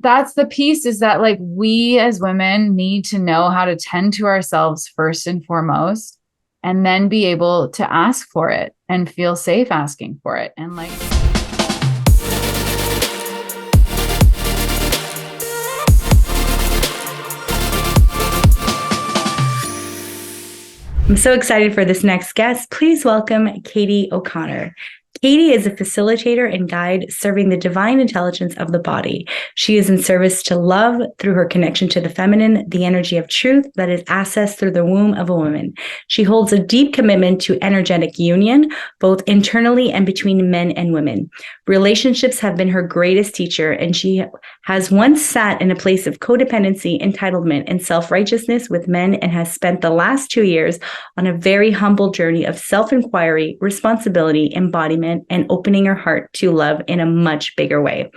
that's the piece, is that like we as women need to know how to tend to ourselves first and foremost, and then be able to ask for it and feel safe asking for it. And like, I'm so excited for this next guest. Please welcome Katie O'Connor. Katie is a facilitator and guide serving the divine intelligence of the body. She is in service to love through her connection to the feminine, the energy of truth that is accessed through the womb of a woman. She holds a deep commitment to energetic union, both internally and between men and women. Relationships have been her greatest teacher, and she has once sat in a place of codependency, entitlement, and self-righteousness with men, and has spent the last 2 years on a very humble journey of self-inquiry, responsibility, embodiment, and opening her heart to love in a much bigger way.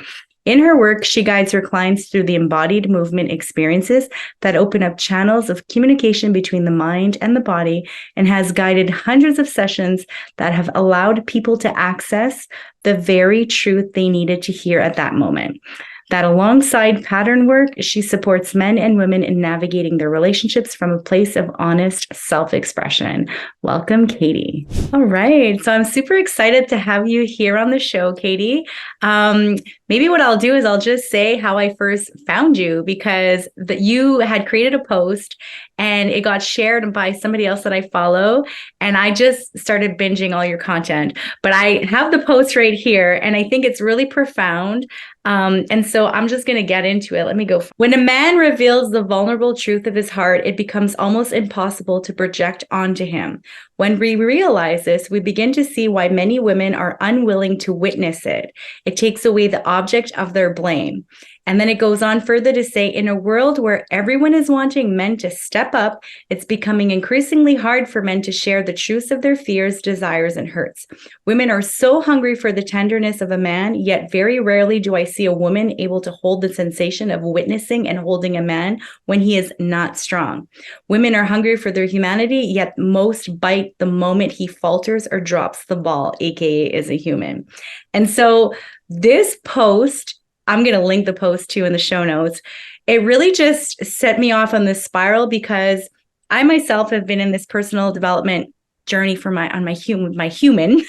In her work, she guides her clients through the embodied movement experiences that open up channels of communication between the mind and the body, and has guided hundreds of sessions that have allowed people to access the very truth they needed to hear at that moment. That alongside pattern work, she supports men and women in navigating their relationships from a place of honest self-expression. Welcome, Katie. All right. So I'm super excited to have you here on the show, Katie. Maybe what I'll do is I'll just say how I first found you, because you had created a post and it got shared by somebody else that I follow. And I just started binging all your content. But I have the post right here, and I think it's really profound. And so I'm just going to get into it. Let me go. When a man reveals the vulnerable truth of his heart, it becomes almost impossible to project onto him. When we realize this, we begin to see why many women are unwilling to witness it. It takes away the object of their blame. And then it goes on further to say, in a world where everyone is wanting men to step up, it's becoming increasingly hard for men to share the truths of their fears, desires, and hurts. Women are so hungry for the tenderness of a man, yet very rarely do I see a woman able to hold the sensation of witnessing and holding a man when he is not strong. Women are hungry for their humanity, yet most bite the moment he falters or drops the ball, aka is a human. And so this post, I'm going to link the post too in the show notes. It really just set me off on this spiral, because I myself have been in this personal development journey for my humaning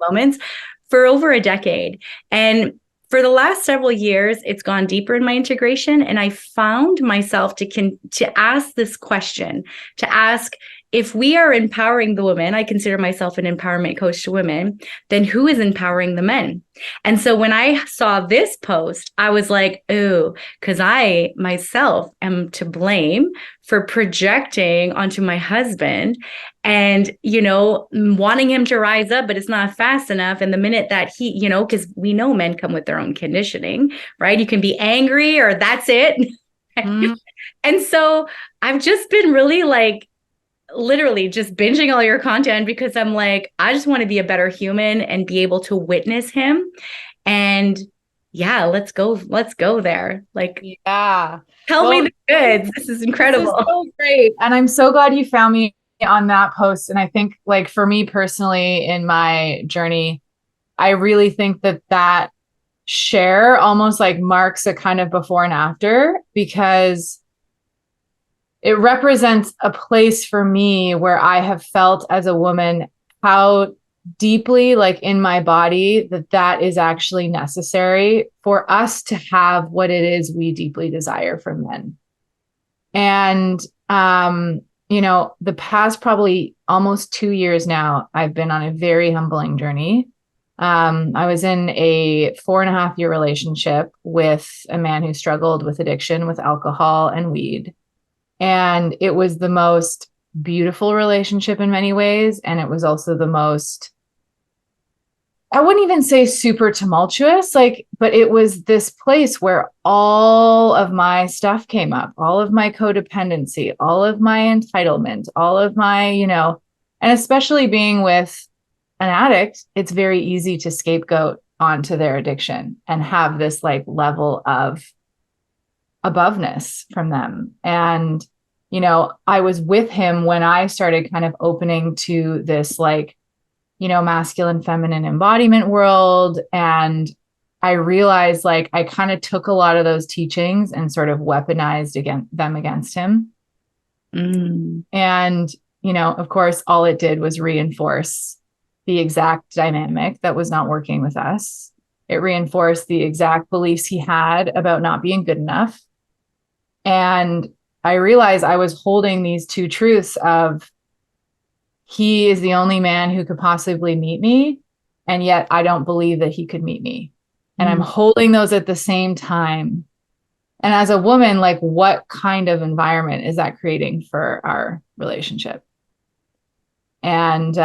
moments for over a decade. And for the last several years, it's gone deeper in my integration. And I found myself to ask this question, to ask, if we are empowering the women, I consider myself an empowerment coach to women, then who is empowering the men? And so when I saw this post, I was like, ooh, because I myself am to blame for projecting onto my husband and, wanting him to rise up, but it's not fast enough. And the minute that he, because we know men come with their own conditioning, right? You can be angry or that's it. Mm. And so I've just been really literally just binging all your content, because I'm like, I just want to be a better human and be able to witness him. And yeah, let's go there. Tell me the goods. This is incredible. This is so great. And I'm so glad you found me on that post. And I think for me personally in my journey, I really think that share almost marks a kind of before and after, because it represents a place for me where I have felt as a woman how deeply in my body that is actually necessary for us to have what it is we deeply desire from men. And, the past probably almost 2 years now, I've been on a very humbling journey. I was in a 4.5-year relationship with a man who struggled with addiction, with alcohol and weed. And it was the most beautiful relationship in many ways. And it was also the most, I wouldn't even say super tumultuous, but it was this place where all of my stuff came up, all of my codependency, all of my entitlement, all of my, and especially being with an addict, it's very easy to scapegoat onto their addiction and have this level of aboveness from them. And, I was with him when I started kind of opening to this masculine, feminine embodiment world. And I realized like I kind of took a lot of those teachings and sort of weaponized them against him. Mm. And, of course, all it did was reinforce the exact dynamic that was not working with us. It reinforced the exact beliefs he had about not being good enough. And I realized I was holding these two truths of he is the only man who could possibly meet me. And yet I don't believe that he could meet me. And I'm Mm. holding those at the same time. And as a woman, like what kind of environment is that creating for our relationship? And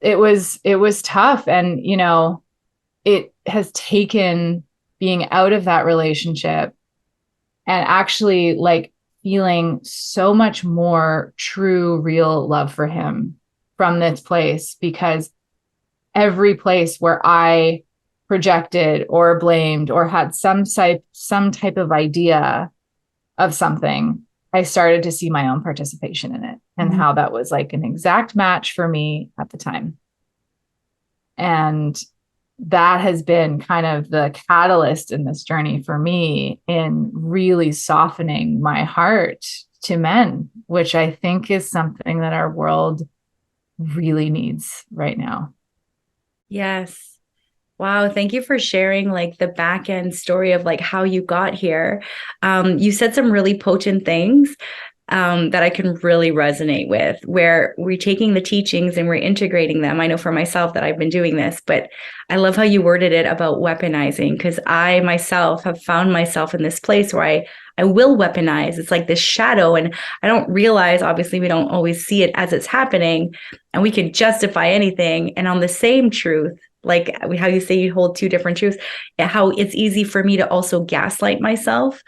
it was tough. And, it has taken being out of that relationship and actually like feeling so much more true, real love for him from this place, because every place where I projected or blamed or had some type of idea of something, I started to see my own participation in it and Mm. how that was like an exact match for me at the time. And that has been kind of the catalyst in this journey for me in really softening my heart to men, which I think is something that our world really needs right now. Yes. Wow, thank you for sharing like the back end story of like how you got here. You said some really potent things that I can really resonate with, where we're taking the teachings and we're integrating them. I know for myself that I've been doing this, but I love how you worded it about weaponizing, because I myself have found myself in this place where I will weaponize. It's like this shadow, and I don't realize, obviously, we don't always see it as it's happening, and we can justify anything. And on the same truth, like how you say you hold two different truths, how it's easy for me to also gaslight myself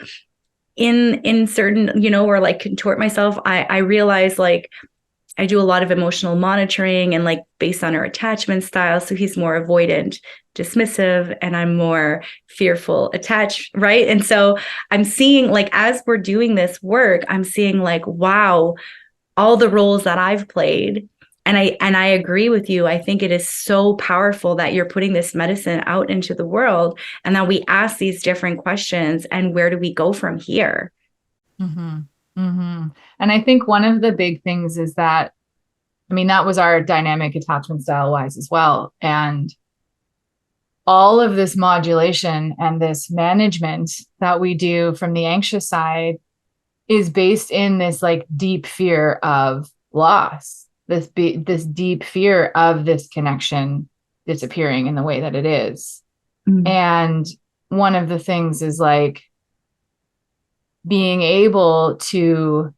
in certain, or like contort myself. I realize like I do a lot of emotional monitoring and like based on our attachment style. So he's more avoidant, dismissive, and I'm more fearful, attached, right? And so I'm seeing like as we're doing this work, I'm seeing like, wow, all the roles that I've played. And I agree with you. I think it is so powerful that you're putting this medicine out into the world and that we ask these different questions, and where do we go from here? Mm-hmm. Mm-hmm. And I think one of the big things is that, I mean, that was our dynamic attachment style wise as well. And all of this modulation and this management that we do from the anxious side is based in this like deep fear of loss, this deep fear of this connection disappearing in the way that it is. Mm. And one of the things is like being able to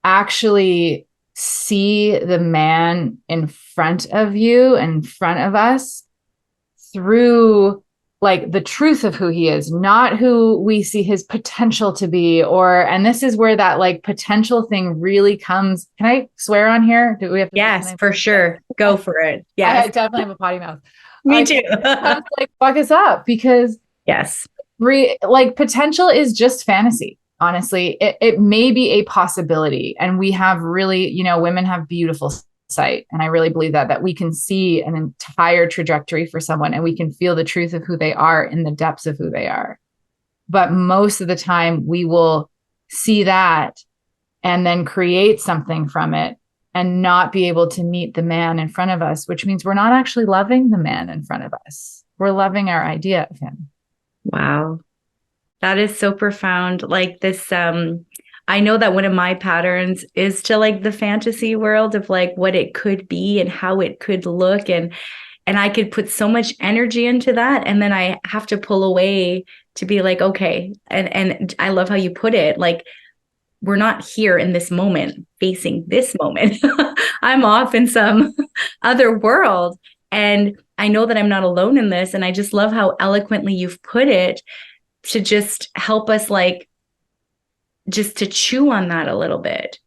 actually see the man in front of you, in front of us, through like the truth of who he is, not who we see his potential to be. And this is where that like potential thing really comes. Can I swear on here? Do we have to? Can Yes, I? for sure. Go for it. I Yes. definitely have a potty mouth. Me Like too. it comes to, like fuck us up, because Yes. like potential is just fantasy. Honestly, it may be a possibility. And we have really, women have beautiful sight. And I really believe that we can see an entire trajectory for someone and we can feel the truth of who they are in the depths of who they are. But most of the time we will see that and then create something from it and not be able to meet the man in front of us, which means we're not actually loving the man in front of us. We're loving our idea of him. Wow. That is so profound. Like this, I know that one of my patterns is to like the fantasy world of like what it could be and how it could look. And I could put so much energy into that. And then I have to pull away to be like, okay. And I love how you put it. Like, we're not here in this moment, facing this moment. I'm off in some other world. And I know that I'm not alone in this. And I just love how eloquently you've put it to just help us like just to chew on that a little bit,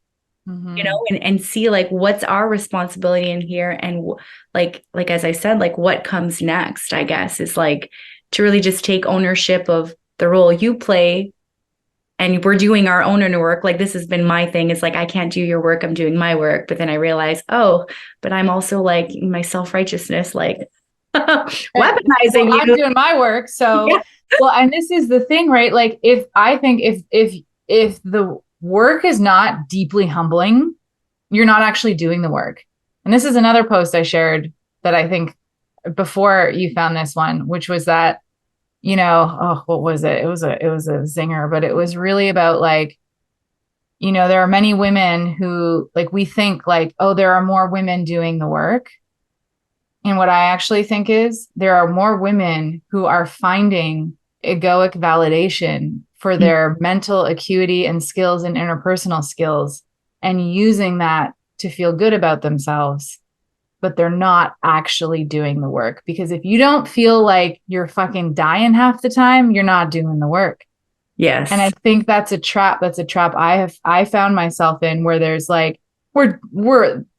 Mm-hmm. and see like what's our responsibility in here, and like as I said, like what comes next, I guess, is like to really just take ownership of the role you play. And we're doing our own inner work. Like this has been my thing. It's like I can't do your work, I'm doing my work. But then I realize, oh, but I'm also like my self-righteousness, like Well, Weaponizing I'm you. doing my work. So, Yeah. well, and this is the thing, right? Like if I think if the work is not deeply humbling, you're not actually doing the work. And this is another post I shared that I think before you found this one, which was that, oh, what was it? It was a zinger, but it was really about like, there are many women who like we think like, oh, there are more women doing the work. And what I actually think is there are more women who are finding egoic validation for their mental acuity and skills and interpersonal skills and using that to feel good about themselves, but they're not actually doing the work. Because if you don't feel like you're fucking dying half the time, you're not doing the work. And I Yes. think that's a trap. That's a trap I found myself in where there's like we're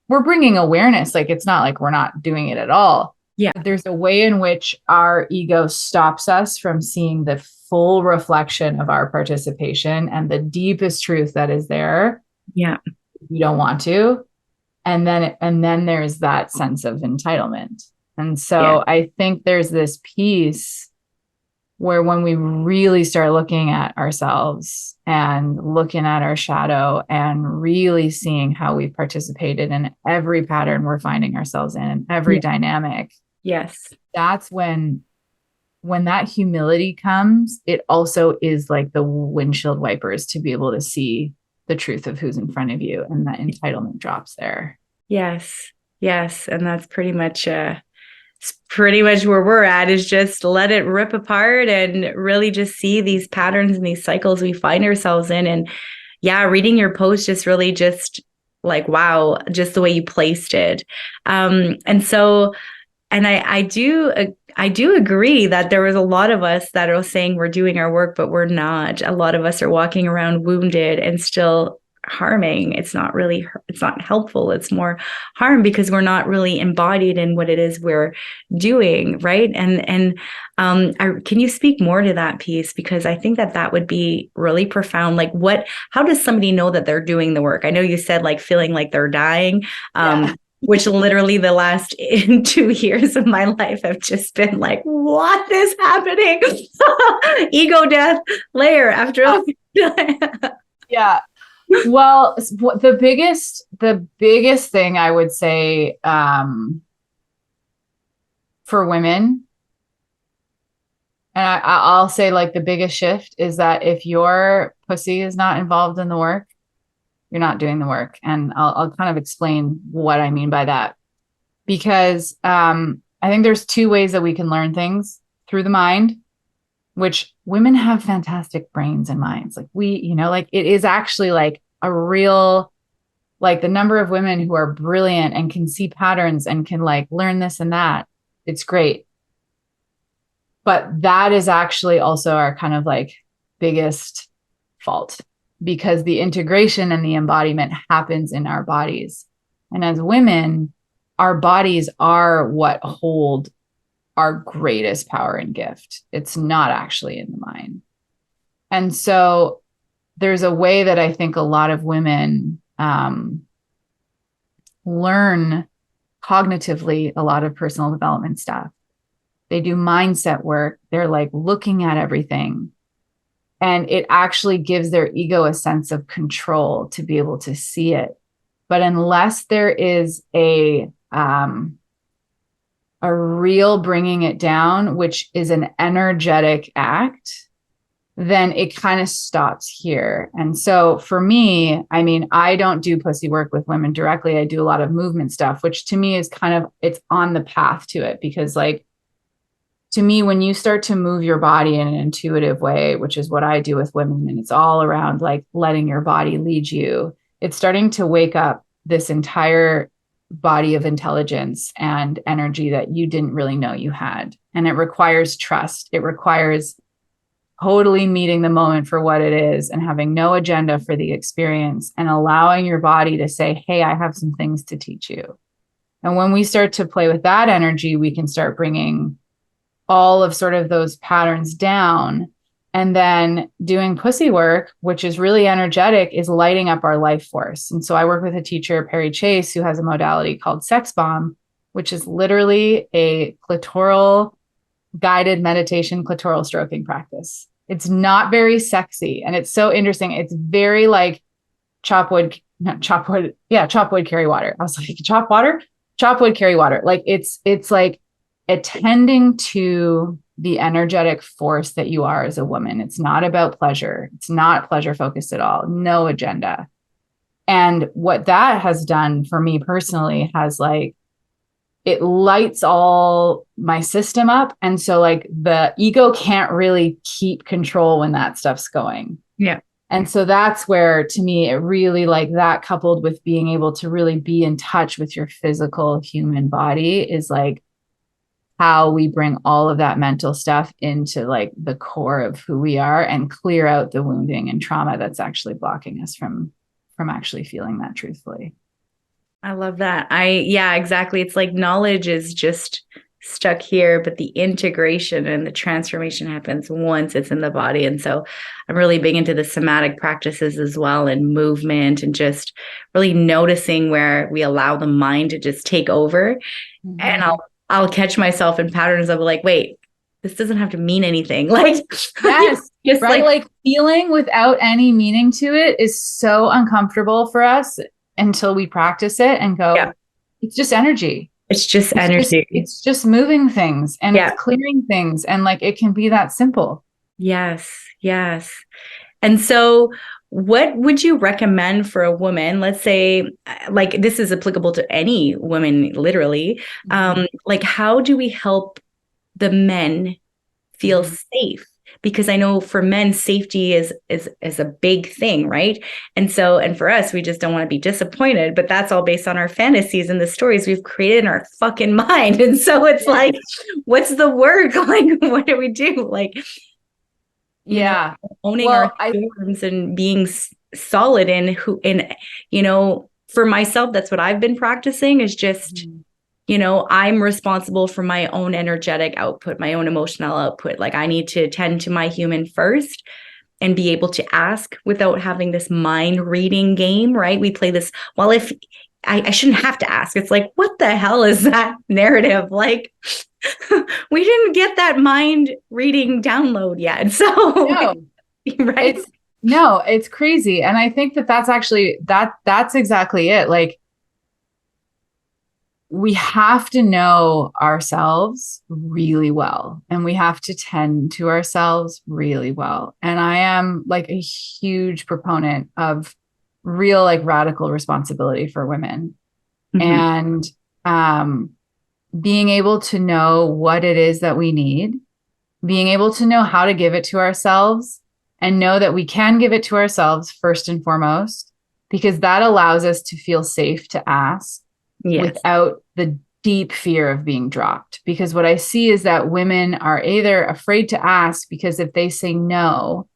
bringing awareness. Like it's not like we're not doing it at all. Yeah. But there's a way in which our ego stops us from seeing the full reflection of our participation and the deepest truth that is there. Yeah. You don't want to. And then there's that sense of entitlement. And Yeah. so I think there's this piece where when we really start looking at ourselves and looking at our shadow and really seeing how we've participated in every pattern we're finding ourselves in, every Yeah. dynamic, Yes. that's when that humility comes, it also is like the windshield wipers to be able to see the truth of who's in front of you, and that entitlement drops there. Yes. Yes. And that's pretty much where we're at, is just let it rip apart and really just see these patterns and these cycles we find ourselves in. And yeah, reading your post just really just like, wow, just the way you placed it. And so, and I do agree that there was a lot of us that are saying we're doing our work, but we're not. A lot of us are walking around wounded and still harming. It's not helpful. It's more harm because we're not really embodied in what it is we're doing, right? Can you speak more to that piece? Because I think that would be really profound. Like how does somebody know that they're doing the work? I know you said like feeling like they're dying. Yeah. Which literally the last 2 years of my life have just been like, what is happening? Ego death layer after. Yeah. Well, the biggest thing I would say for women, and I'll say like the biggest shift is that if your pussy is not involved in the work, you're not doing the work. And I'll kind of explain what I mean by that. Because I think there's two ways that we can learn things: through the mind, which women have fantastic brains and minds. Like like it is actually like a real, like the number of women who are brilliant and can see patterns and can like learn this and that. It's great. But that is actually also our kind of like biggest fault, because the integration and the embodiment happens in our bodies. And as women, our bodies are what hold our greatest power and gift. It's not actually in the mind. And so there's a way that I think a lot of women learn cognitively a lot of personal development stuff. They do mindset work. They're like looking at everything. And it actually gives their ego a sense of control to be able to see it. But unless there is a real bringing it down, which is an energetic act, then it kind of stops here. And so for me, I mean, I don't do pussy work with women directly. I do a lot of movement stuff, which to me is kind of, it's on the path to it. Because like, to me, when you start to move your body in an intuitive way, which is what I do with women, and it's all around like letting your body lead you, it's starting to wake up this entire body of intelligence and energy that you didn't really know you had. And it requires trust. It requires totally meeting the moment for what it is and having no agenda for the experience and allowing your body to say, hey, I have some things to teach you. And when we start to play with that energy, we can start bringing all of sort of those patterns down. And then doing pussy work, which is really energetic, is lighting up our life force. And so I work with a teacher, Perry Chase, who has a modality called Sex Bomb, which is literally a clitoral guided meditation, clitoral stroking practice. It's not very sexy. And it's so interesting. It's very like chop wood, not chop wood. Yeah, chop wood, carry water. I was like, chop water, chop wood, carry water. Like it's like attending to the energetic force that you are as a woman. It's not about pleasure. It's not pleasure focused at all. No agenda. And what that has done for me personally has like, it lights all my system up. And so like the ego can't really keep control when that stuff's going. Yeah. And so that's where, to me, it really like that coupled with being able to really be in touch with your physical human body is like how we bring all of that mental stuff into like the core of who we are and clear out the wounding and trauma that's actually blocking us from actually feeling that truthfully. I love that. Yeah, exactly. It's like knowledge is just stuck here, but the integration and the transformation happens once it's in the body. And so I'm really big into the somatic practices as well, and movement, and just really noticing where we allow the mind to just take over. Mm-hmm. And I'll catch myself in patterns of like, wait, this doesn't have to mean anything. Like, yes, just right. Like feeling without any meaning to it is so uncomfortable for us until we practice it and go, yeah, it's just energy. It's just energy. It's just moving things and it's clearing things. And like, it can be that simple. Yes. Yes. And so what would you recommend for a woman? Let's say, like, this is applicable to any woman, literally. Like, how do we help the men feel safe? Because I know for men, safety is a big thing, right? And for us, we just don't want to be disappointed, but that's all based on our fantasies and the stories we've created in our fucking mind. And so it's like, what's the work? Like, what do we do? Like, owning our norms and being solid in for myself, that's what I've been practicing is just, I'm responsible for my own energetic output, my own emotional output. Like I need to tend to my human first and be able to ask without having this mind reading game, right? We play this, well, if I shouldn't have to ask, it's like, what the hell is that narrative? Like, we didn't get that mind reading download yet. So, no, right. It's crazy. And I think that's actually, that's exactly it. Like, we have to know ourselves really well, and we have to tend to ourselves really well. And I am like a huge proponent of real, like radical responsibility for women. And, being able to know what it is that we need, being able to know how to give it to ourselves, and know that we can give it to ourselves first and foremost, because that allows us to feel safe to ask without the deep fear of being dropped. Because what I see is that women are either afraid to ask because if they say no,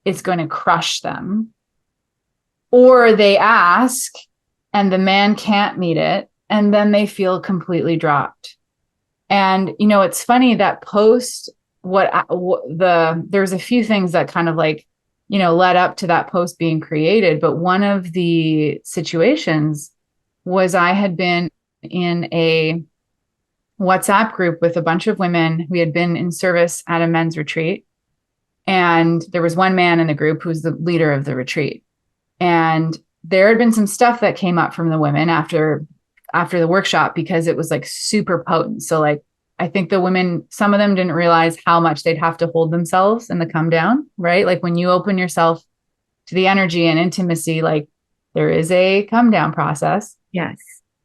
it's going to crush them, or they ask and the man can't meet it, and then they feel completely dropped. And, it's funny that post there's a few things that kind of like, led up to that post being created. But one of the situations was I had been in a WhatsApp group with a bunch of women who had been in service at a men's retreat. And there was one man in the group who's the leader of the retreat. And there had been some stuff that came up from the women after the workshop, because it was like super potent. So like, I think the women, some of them didn't realize how much they'd have to hold themselves in the come down, right? Like when you open yourself to the energy and intimacy, like there is a come down process. Yes.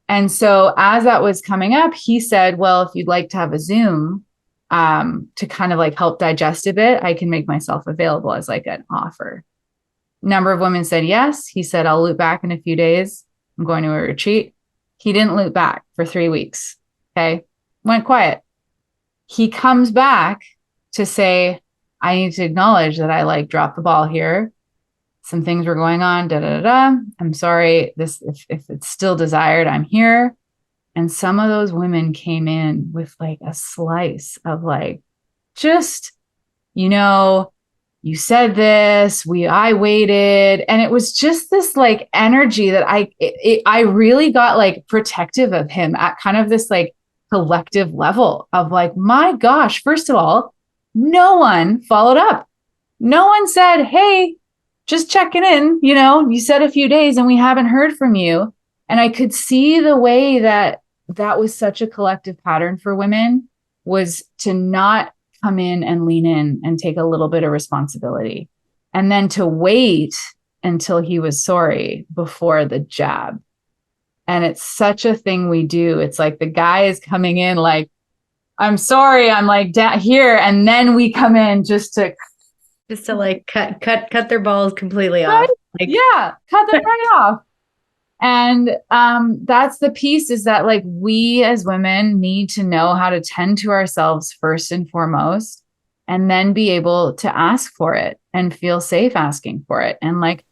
And so as that was coming up, he said, well, if you'd like to have a Zoom to kind of like help digest a bit, I can make myself available as like an offer. Number of women said yes. He said, I'll loop back in a few days. I'm going to a retreat. He didn't loop back for 3 weeks. Okay. Went quiet. He comes back to say, I need to acknowledge that I like dropped the ball here. Some things were going on, I'm sorry. If it's still desired, I'm here. And some of those women came in with like a slice of like, just, you said this, I waited. And it was just this like energy that I really got like protective of him at kind of this like collective level of like, my gosh, first of all, no one followed up. No one said, hey, just checking in, you said a few days and we haven't heard from you. And I could see the way that that was such a collective pattern for women, was to not come in and lean in and take a little bit of responsibility, and then to wait until he was sorry before the jab. And it's such a thing we do. It's like the guy is coming in like, I'm sorry, I'm like down here. And then we come in just to like cut their balls completely right? off. Like, yeah, cut them right off. And that's the piece, is that like we as women need to know how to tend to ourselves first and foremost, and then be able to ask for it and feel safe asking for it. And like,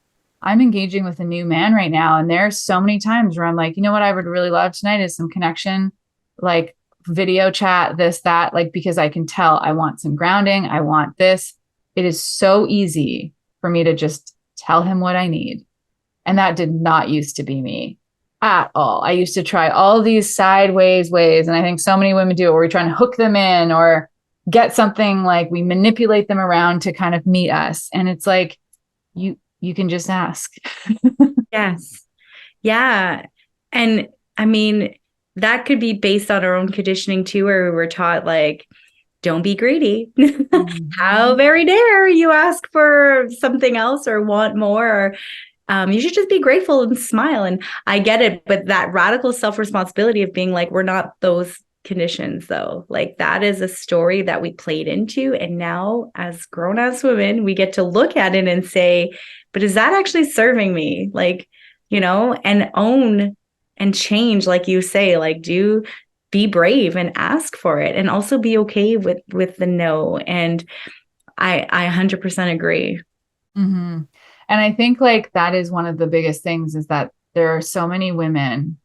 I'm engaging with a new man right now, and there's so many times where I'm like, you know what I would really love tonight is some connection, like video chat, this, that, like, because I can tell I want some grounding. I want this. It is so easy for me to just tell him what I need. And that did not used to be me at all. I used to try all these sideways ways. And I think so many women do it, where we try and hook them in or get something, like we manipulate them around to kind of meet us. And it's like, you can just ask. yes. Yeah. And I mean, that could be based on our own conditioning too, where we were taught like, don't be greedy. Mm-hmm. How very dare you ask for something else or want more, or you should just be grateful and smile. And I get it, but that radical self-responsibility of being like, we're not those conditions though. Like that is a story that we played into. And now as grown-ass women, we get to look at it and say, but is that actually serving me? Like, and own and change, like you say, like be brave and ask for it, and also be okay with the no. And I 100% agree. Mm-hmm. And I think like that is one of the biggest things, is that there are so many women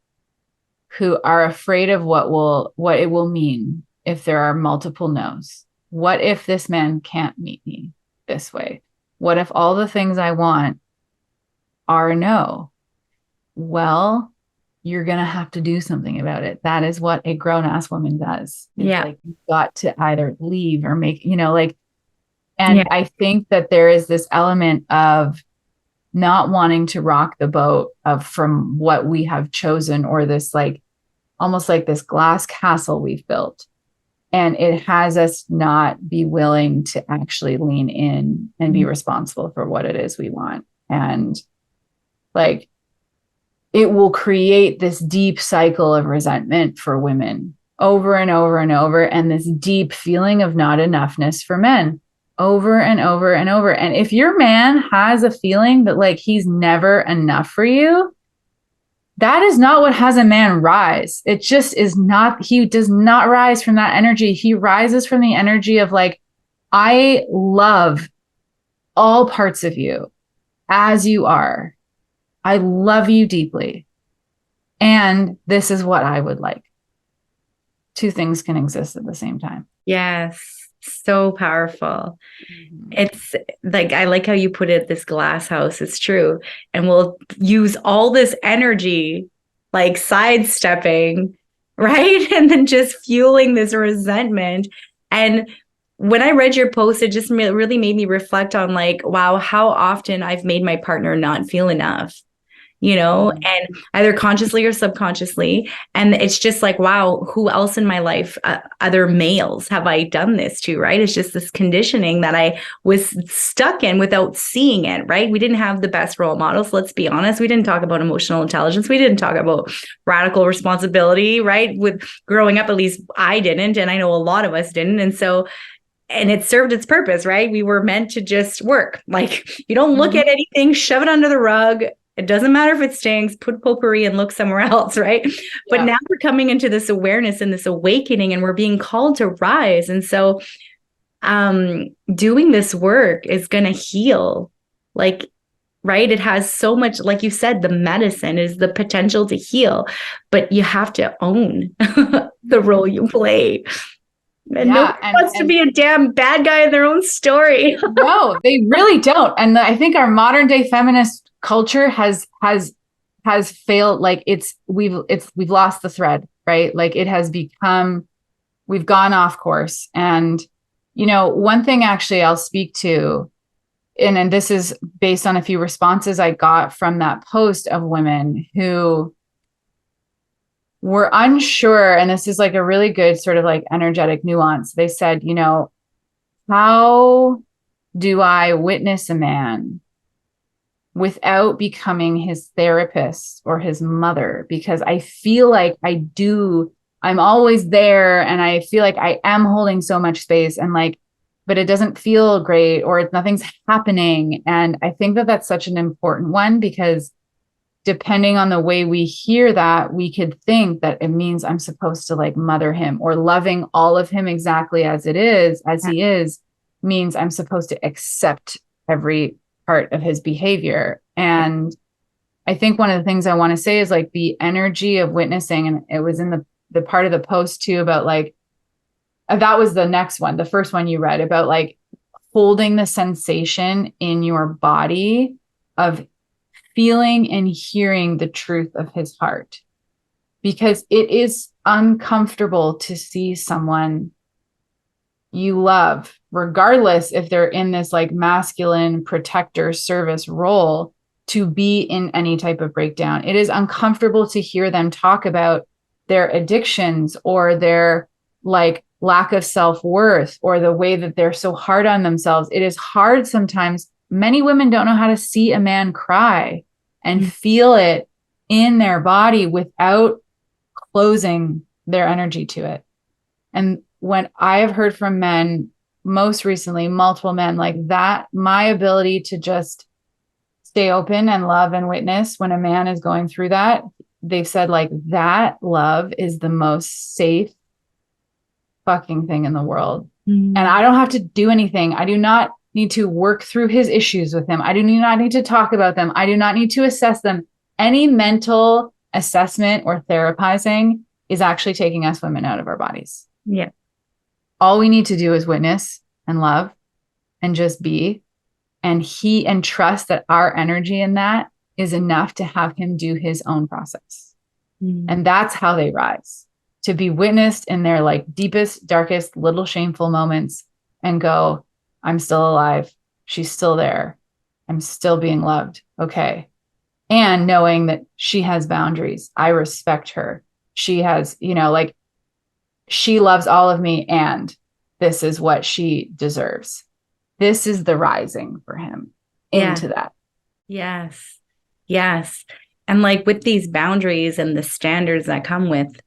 who are afraid of what it will mean if there are multiple no's. What if this man can't meet me this way? What if all the things I want are no? Well, you're going to have to do something about it. That is what a grown-ass woman does. It's Yeah. like, you've got to either leave or make, like, and Yeah. I think that there is this element of not wanting to rock the boat of from what we have chosen, or this like almost like this glass castle we've built. And it has us not be willing to actually lean in and be responsible for what it is we want. And like, it will create this deep cycle of resentment for women over and over and over, and this deep feeling of not enoughness for men over and over and over. And if your man has a feeling that like he's never enough for you, that is not what has a man rise. It just is not. He does not rise from that energy. He rises from the energy of like, I love all parts of you as you are. I love you deeply. And this is what I would like. Two things can exist at the same time. Yes. So powerful. It's like, I like how you put it, this glass house. It's true. And we'll use all this energy, like sidestepping, right? And then just fueling this resentment. And when I read your post, it just really made me reflect on like, wow, how often I've made my partner not feel enough. And either consciously or subconsciously. And it's just like, wow, who else in my life, other males, have I done this to, right? It's just this conditioning that I was stuck in without seeing it, right? We didn't have the best role models. Let's be honest. We didn't talk about emotional intelligence. We didn't talk about radical responsibility, right? With growing up, at least I didn't. And I know a lot of us didn't. And it served its purpose, right? We were meant to just work. Like, you don't look at anything, shove it under the rug. It doesn't matter if it stinks, put potpourri and look somewhere else, right? Yeah. But now we're coming into this awareness and this awakening, and we're being called to rise. And so doing this work is going to heal. Like, right? It has so much, like you said, the medicine is the potential to heal, but you have to own the role you play. And no one wants to be a damn bad guy in their own story. No, they really don't. And I think our modern day feminist culture has failed. Like we've lost the thread, right? Like it has become, we've gone off course. And, you know, one thing actually I'll speak to, and this is based on a few responses I got from that post of women who were unsure. And this is like a really good sort of like energetic nuance. They said, you know, how do I witness a man without becoming his therapist or his mother? Because I feel like I'm always there and I feel like I am holding so much space and like, but it doesn't feel great or nothing's happening. And I think that that's such an important one because depending on the way we hear that, we could think that it means I'm supposed to like mother him, or loving all of him exactly as it is, as he is, means I'm supposed to accept every part of his behavior. And I think one of the things I want to say is like the energy of witnessing, and it was in the part of the post too about like, that was the next one, the first one you read about like holding the sensation in your body of feeling and hearing the truth of his heart, because it is uncomfortable to see someone you love, regardless if they're in this like masculine protector service role, to be in any type of breakdown. It is uncomfortable to hear them talk about their addictions or their like lack of self-worth or the way that they're so hard on themselves. It is hard sometimes. Many women don't know how to see a man cry and feel it in their body without closing their energy to it. And when I have heard from men, most recently, multiple men like that, my ability to just stay open and love and witness when a man is going through that, they've said like that love is the most safe fucking thing in the world. And I don't have to do anything. I do not need to work through his issues with him. I do not need to talk about them. I do not need to assess them. Any mental assessment or therapizing is actually taking us women out of our bodies. Yeah. All we need to do is witness and love and just be, and trust that our energy in that is enough to have him do his own process. And that's how they rise, to be witnessed in their like deepest, darkest, little shameful moments and go, I'm still alive. She's still there. I'm still being loved. Okay. And knowing that she has boundaries. I respect her. She has, you know, like she loves all of me and this is what she deserves. This is the rising for him into that. Yes. Yes. And like with these boundaries and the standards that come with,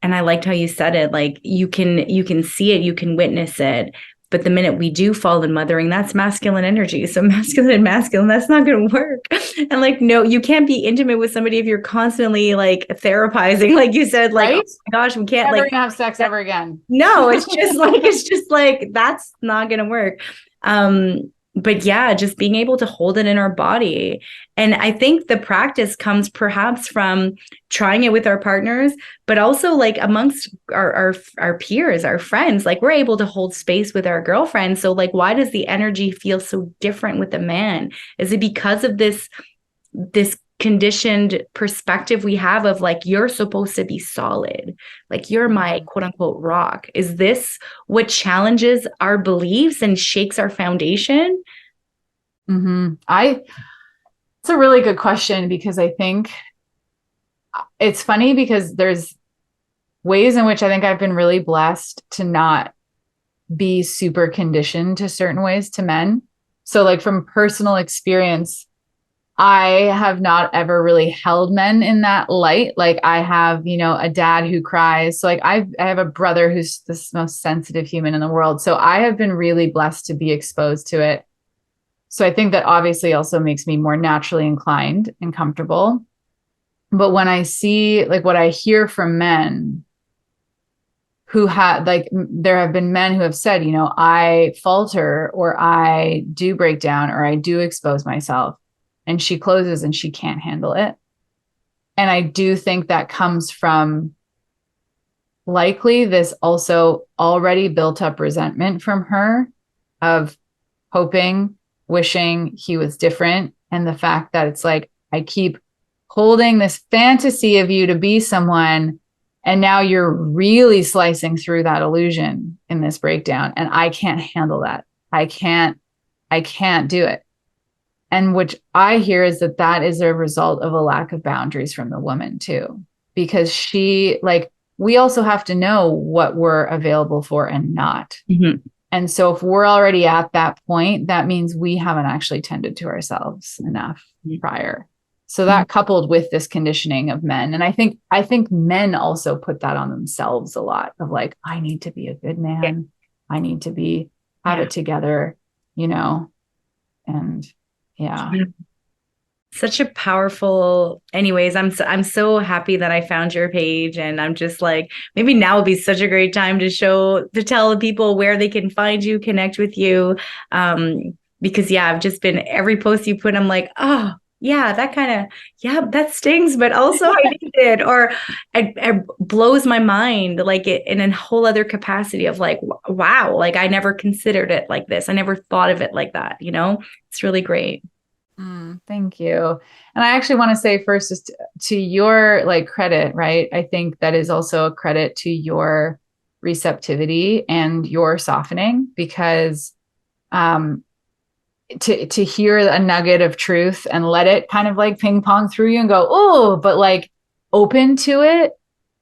and I liked how you said it, like you can see it, you can witness it. But the minute we do fall in mothering, that's masculine energy. So masculine, that's not going to work. And like, no, you can't be intimate with somebody if you're constantly like therapizing, like you said, like, right? Oh my gosh, we can't never like have sex ever again. No, it's just like, that's not going to work. But yeah, just being able to hold it in our body. And I think the practice comes perhaps from trying it with our partners, but also like amongst our peers, our friends, like we're able to hold space with our girlfriends. So like, why does the energy feel so different with a man? Is it because of this conditioned perspective we have of like, you're supposed to be solid, like you're my quote unquote rock? Is this what challenges our beliefs and shakes our foundation? It's a really good question, because I think it's funny because there's ways in which I think I've been really blessed to not be super conditioned to certain ways to men. So like from personal experience, I have not ever really held men in that light. Like I have, you know, a dad who cries. So like I have a brother who's the most sensitive human in the world. So I have been really blessed to be exposed to it. So I think that obviously also makes me more naturally inclined and comfortable. But when I see like what I hear from men who have like, there have been men who have said, you know, I falter or I do break down or I do expose myself. And she closes and she can't handle it. And I do think that comes from likely this also already built up resentment from her of hoping, wishing he was different. And the fact that it's like, I keep holding this fantasy of you to be someone, And now you're really slicing through that illusion in this breakdown. And I can't handle that. I can't, I can't do it. And which I hear is that that is a result of a lack of boundaries from the woman too, because she like, we also have to know what we're available for and not. Mm-hmm. And so if we're already at that point, that means we haven't actually tended to ourselves enough prior. So that coupled with this conditioning of men, and I think men also put that on themselves a lot of like, I need to be a good Yeah. man. I need to be have it together, you know, and yeah. Yeah. Such a powerful, anyways, I'm so happy that I found your page, and I'm just like, maybe now would be such a great time to tell the people where they can find you, connect with you. Because yeah, I've just been every post you put, I'm like, oh yeah, that kind of, yeah, that stings, but also I need it, or it blows my mind like it in a whole other capacity of like, wow, like I never considered it like this. I never thought of it like that, It's really great. Thank you. And I actually want to say first, just to your like credit, right? I think that is also a credit to your receptivity and your softening because um, to hear a nugget of truth and let it kind of like ping pong through you and go, oh, but like open to it,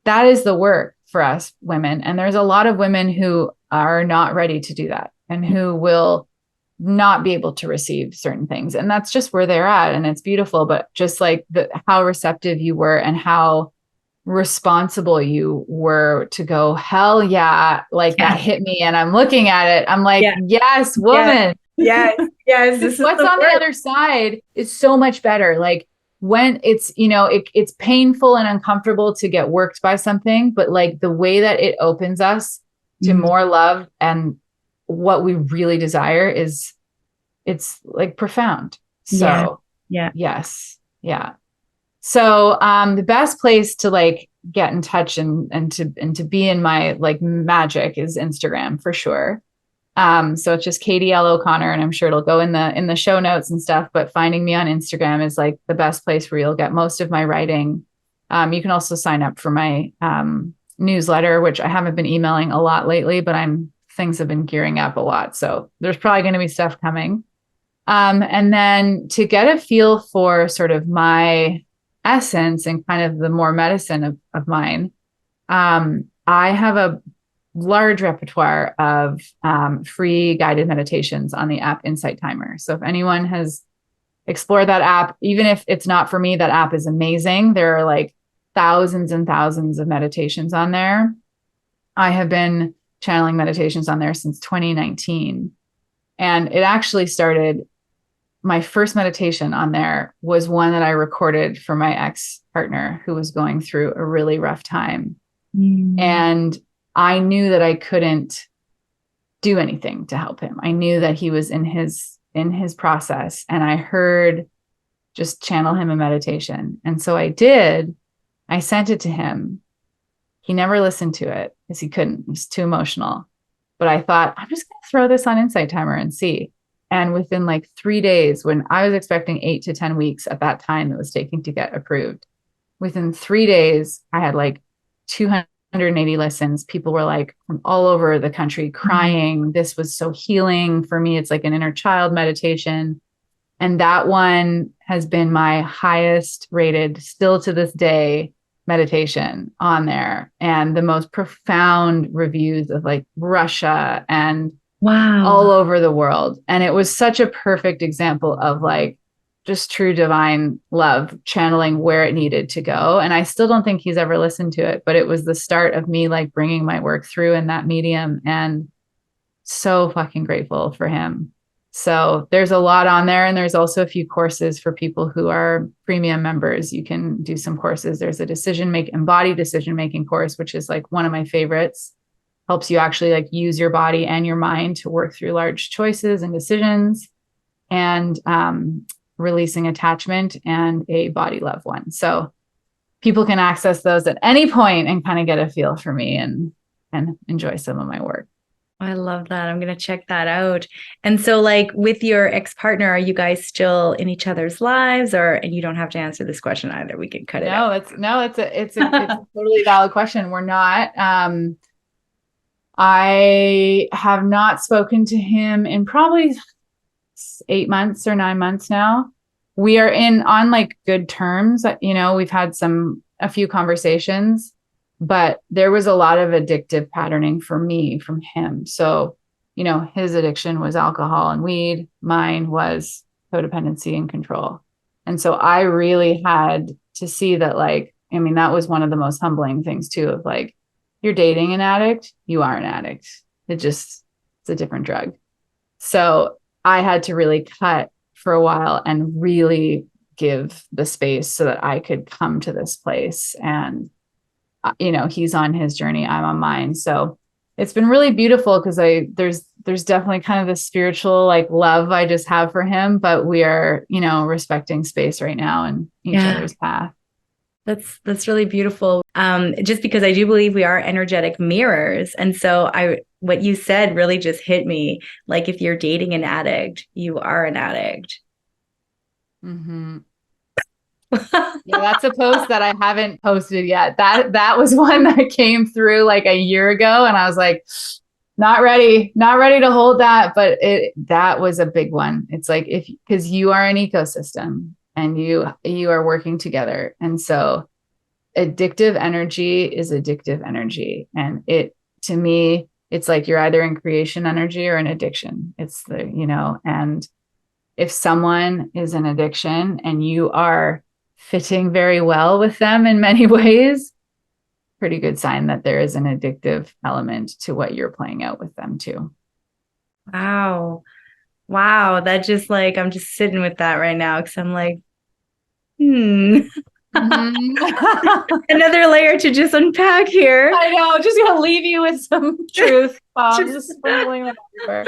that is the work for us women. And there's a lot of women who are not ready to do that and who will not be able to receive certain things. And that's just where they're at. And it's beautiful. But just like how receptive you were and how responsible you were to go, hell yeah, like Yeah, that hit me. And I'm looking at it. I'm like, yeah, yes, yeah, woman. yes, yes. This is What's the on the work. other side is so much better. Like when it's, it's painful and uncomfortable to get worked by something, but like the way that it opens us to Mm, more love and what we really desire is it's like profound. yeah, So yeah. yes. Yeah. So the best place to like get in touch and to be in my like magic is Instagram for sure. So it's just Katie L. O'Connor, and I'm sure it'll go in the show notes and stuff. But finding me on Instagram is like the best place where you'll get most of my writing. You can also sign up for my newsletter, which I haven't been emailing a lot lately, but things have been gearing up a lot. So there's probably going to be stuff coming. And then to get a feel for sort of my essence and kind of the more medicine of mine, I have a large repertoire of free guided meditations on the app Insight Timer. So if anyone has explored that app, even if it's not for me, that app is amazing. There are like thousands and thousands of meditations on there. I have been channeling meditations on there since 2019. And it actually started, my first meditation on there was one that I recorded for my ex partner who was going through a really rough time. Mm, And I knew that I couldn't do anything to help him. I knew that he was in his process, and I heard just channel him in meditation. And so I did. I sent it to him. He never listened to it because he couldn't. It was too emotional. But I thought, I'm just going to throw this on Insight Timer and see. And within like 3 days, when I was expecting 8 to 10 weeks at that time it was taking to get approved, within 3 days, I had like 280 listens. People were like from all over the country crying. This was so healing for me. It's like an inner child meditation. And that one has been my highest rated, still to this day, meditation on there. And the most profound reviews of like Russia and wow. all over the world. And it was such a perfect example of like just true divine love channeling where it needed to go. And I still don't think he's ever listened to it, but it was the start of me like bringing my work through in that medium, and so fucking grateful for him. So there's a lot on there. And there's also a few courses for people who are premium members. You can do some courses. There's a embodied decision making course, which is like one of my favorites. Helps you actually like use your body and your mind to work through large choices and decisions, and releasing attachment, and a body love one. So people can access those at any point and kind of get a feel for me and enjoy some of my work. I love that. I'm going to check that out. And so, like, with your ex-partner, are you guys still in each other's lives, or, and you don't have to answer this question either. We can cut it out. No, it's a totally valid question. We're not. I have not spoken to him in probably 8 months or 9 months now. We are in on like good terms. We've had a few conversations, but there was a lot of addictive patterning for me from him. So, his addiction was alcohol and weed. Mine was codependency and control. And so I really had to see that, like, I mean, that was one of the most humbling things too, of like, you're dating an addict, you are an addict. It's a different drug. So I had to really cut for a while and really give the space so that I could come to this place. And, he's on his journey, I'm on mine. So it's been really beautiful because there's definitely kind of this spiritual like love I just have for him, but we are, respecting space right now and each Yeah. other's path. That's really beautiful. Just because I do believe we are energetic mirrors. And so what you said really just hit me. Like if you're dating an addict, you are an addict. Mm-hmm. Yeah, that's a post that I haven't posted yet. That was one that came through like a year ago, and I was like, not ready to hold that. But that was a big one. It's like because you are an ecosystem and you are working together, and so addictive energy is addictive energy, and to me, it's like you're either in creation energy or an addiction. It's and if someone is an addiction and you are fitting very well with them in many ways, pretty good sign that there is an addictive element to what you're playing out with them too. Wow. Wow. That just like, I'm just sitting with that right now because I'm like, hmm. Mm-hmm. Another layer to just unpack here. I know, just gonna leave you with some truth bombs, Just- just sprinkling them everywhere.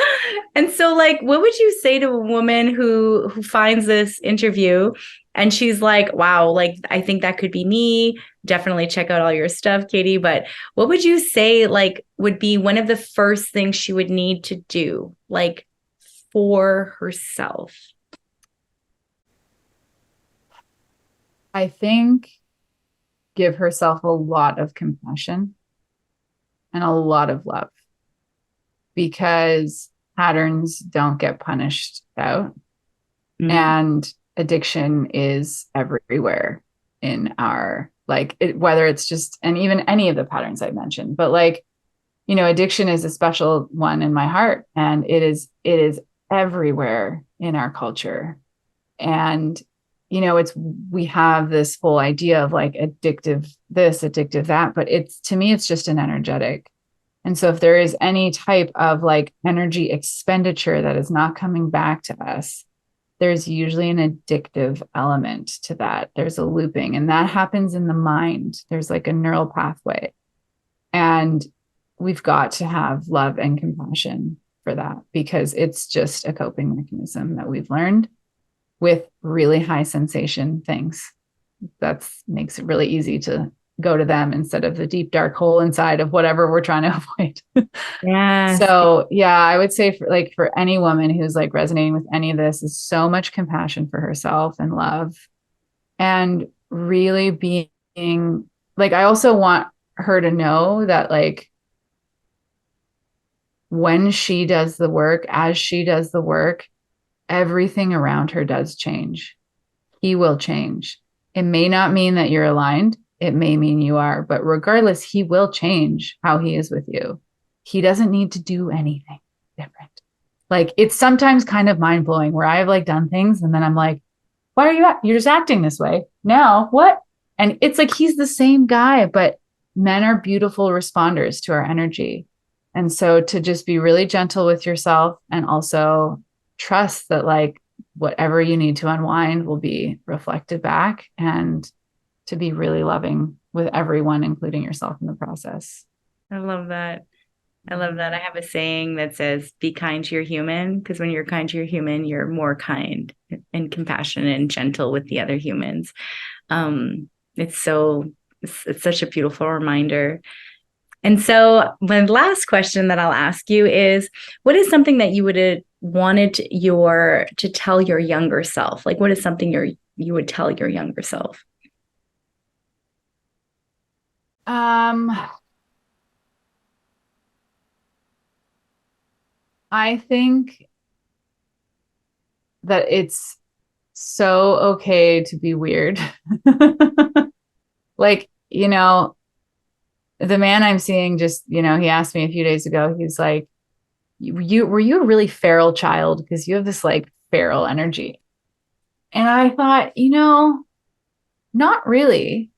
And so, like, what would you say to a woman who finds this interview and she's like, wow, like I think that could be me. Definitely check out all your stuff, Katie. But what would you say like would be one of the first things she would need to do, like for herself? I think give herself a lot of compassion and a lot of love, because patterns don't get punished out, Mm. and addiction is everywhere in our whether it's just, and even any of the patterns I mentioned, but like, addiction is a special one in my heart, and it is everywhere in our culture. And we have this whole idea of like addictive this, addictive that, but to me it's just an energetic. And so if there is any type of like energy expenditure that is not coming back to us, there's usually an addictive element to that. There's a looping, and that happens in the mind. There's like a neural pathway. And we've got to have love and compassion for that, because it's just a coping mechanism that we've learned with really high sensation things. That makes it really easy to go to them instead of the deep dark hole inside of whatever we're trying to avoid. Yes. So yeah, I would say for any woman who's like resonating with any of this, is so much compassion for herself and love, and really being like, I also want her to know that like when she does the work, as she does the work, everything around her does change. He will change. It may not mean that you're aligned. It may mean you are, but regardless, he will change how he is with you. He doesn't need to do anything different. Like, it's sometimes kind of mind blowing where I've like done things and then I'm like, why are you're just acting this way now? What? And it's like, he's the same guy, but men are beautiful responders to our energy. And so to just be really gentle with yourself, and also trust that like whatever you need to unwind will be reflected back, and to be really loving with everyone, including yourself in the process. I love that. I love that. I have a saying that says, be kind to your human, because when you're kind to your human, you're more kind and compassionate and gentle with the other humans. It's such a beautiful reminder. And so, my last question that I'll ask you is, what is something that you would have wanted to tell your younger self? Like, what is something you would tell your younger self? Um, I think that it's so okay to be weird. Like, the man I'm seeing just, he asked me a few days ago, he's like, you were you a really feral child? Because you have this like feral energy. And I thought, not really.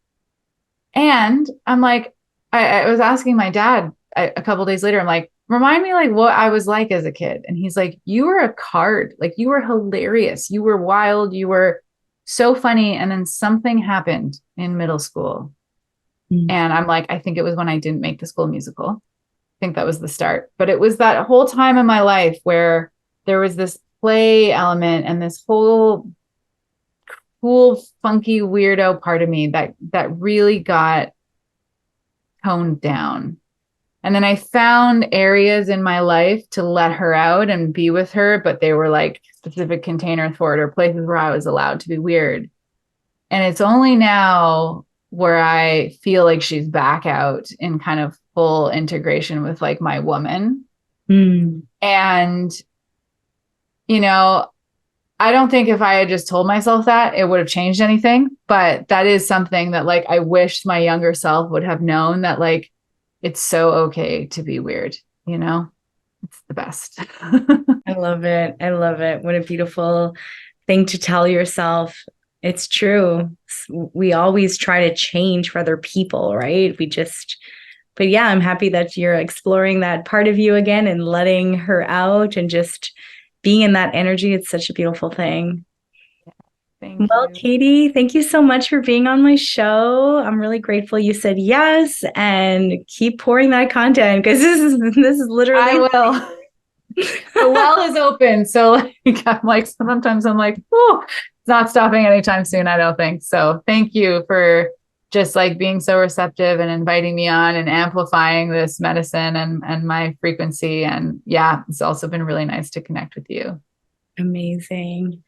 And I'm like, I was asking my dad a couple days later, I'm like, remind me like what I was like as a kid. And he's like, you were a card. Like you were hilarious. You were wild. You were so funny. And then something happened in middle school. Mm. And I'm like, I think it was when I didn't make the school musical. I think that was the start. But it was that whole time in my life where there was this play element and this whole cool, funky, weirdo part of me that really got toned down. And then I found areas in my life to let her out and be with her, but they were like specific container for it or places where I was allowed to be weird. And it's only now where I feel like she's back out in kind of full integration with like my woman. Mm. And, you know, I don't think if I had just told myself that, it would have changed anything. But that is something that like I wish my younger self would have known that like it's so okay to be weird, you know? It's the best. I love it. I love it. What a beautiful thing to tell yourself. It's true. We always try to change for other people, right? But yeah, I'm happy that you're exploring that part of you again and letting her out and just being in that energy. It's such a beautiful thing. Thank Well, you. Katie, thank you so much for being on my show. I'm really grateful you said yes and keep pouring that content because this is I literally will. The well is open. So like I'm like sometimes I'm like, oh, it's not stopping anytime soon, I don't think. So thank you for just like being so receptive and inviting me on and amplifying this medicine and my frequency. And yeah, it's also been really nice to connect with you. amazing.